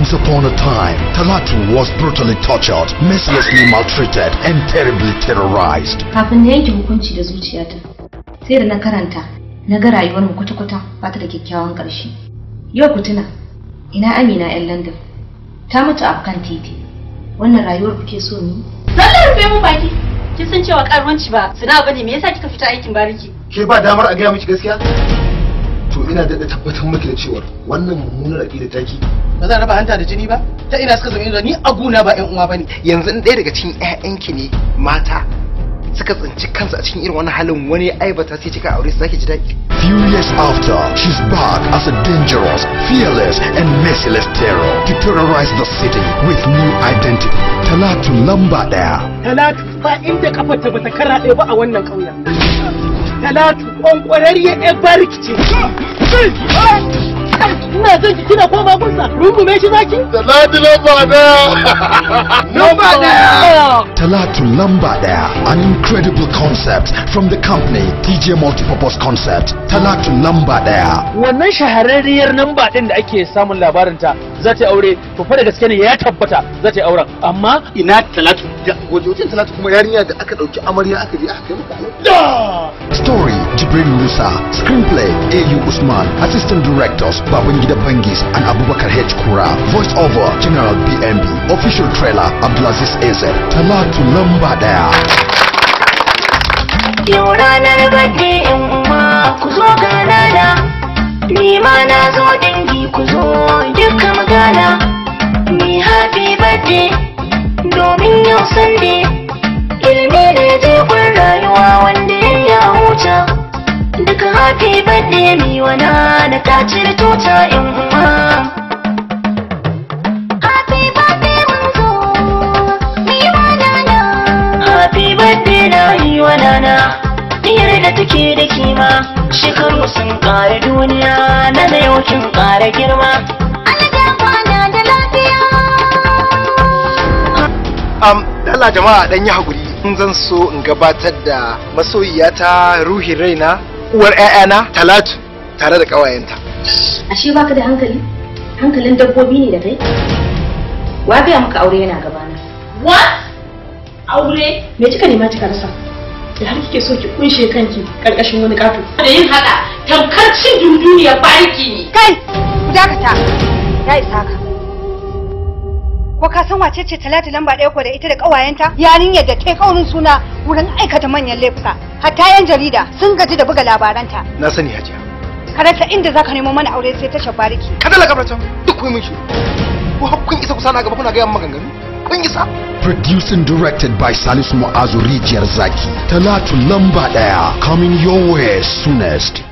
Once upon a time, Talatu was brutally tortured, mercilessly maltreated, and terribly terrorized. Kafin na yanke hukunci da zuciyata, sai da na karanta, na ga rayuwar mu kwata-kwata ba ta da kyakkyawan ƙarshe. Yau ku tuna, ina Amina 'yan London. Ta mutu a kan titi. Wannan rayuwar kuke so ni? Sallar rufe mu baki. Kin san cewa karuwanci ba sana'a bane, me yasa kika fita aikin bariki? Ke ba damar a gaya miki gaskiya? To ina da tabbatar miki da cewa wannan mummunar aqida taki ba za raba hanta da jini ba. Ta ina suka zama ni a guna ba ƴan uwa bane. Yanzu in ɗaya daga cikin ƴaƴanki ne mata suka tsinci kansu a cikin irin wannan halin, wani aibata sai kika aure su zaki ji daɗi. Few years after, she's back as a dangerous, fearless, and merciless terror to terrorize the city with new identity. Talatu lamba ɗaya. Talatu ba inda kafarta bata karaɗe ba a wannan ƙauyen. Talatu ƙwanƙwararriyar ƴar bariki ce. Ina son ki kina koma gunsa, rungume shi zaki? Talatu lamba ɗaya. Lamba ɗaya. Talatu lamba ɗaya, an incredible concept from the company TJ Multipurpose Concept. Talatu lamba ɗaya. Wannan shahararriyar namba ɗin da ake samun labarinta za ta yi aure, to fa da gaske ne ya tabbata za ta yi auren. Amma ina Talatu? Wajen Talatu kuma yarinya da aka ɗauki amarya aka je aka kai mata. Story Jibril Musa. Screenplay A.U. Usman. Assistant Directors Babangida Bangis and Abubakar H. Kura. Voice over General BMB. Official trailer Abdulaziz AZ. Talatu lamba ɗaya. Yau ranar birthday in umma ku zo ganana, ni ma na zo dangi ku zo duka magana. Ni happy birthday domin yau Sunday, ilimi ne jefin rayuwa wanda ya huta. Duka happy birthday mi wana da ta cire tuta in umma. Happy birthday mun zo mi wana na. Happy birthday na yi wana na. Diyar da take da kima, shekaru sun ƙara duniya, na da yau kin ƙara girma. Allah kwana da lafiya. Allah jama'a dan yi hakuri, in zan so in gabatar da masoyiyata ruhin raina, uwar ƴaƴana Talatu tare da ƙawayenta. Ashe baka da hankali? Hankalin dabbobi ne da kai? Wa ga maka aure yana gabana? What? Aure? Me kika nema kika rasa? Da har kike so ki kunshe kanki karkashin wani kato. Da yin haka tamkar cin dunduniyar bariki ne. Kai, ku dakata. Ya isa ka. Ko ka san wace ce Talatu lamba ɗaya ko da ita da ƙawayenta? Yarinyar da ta kaurin suna wurin aikata manyan laifuka. Hatta 'yan jarida sun gaji da buga labaranta. Na sani Hajiya. Ka rasa inda zaka nemo mana aure sai ta shabariki. Kada la gabratan duk kun mishi. Ko kun isa kusa na gaba kuna ga yan maganganu? Kun isa. Produced and directed by Salisu Mu'azu Rijiyar Zaki. Talatu lamba ɗaya, coming your way soonest.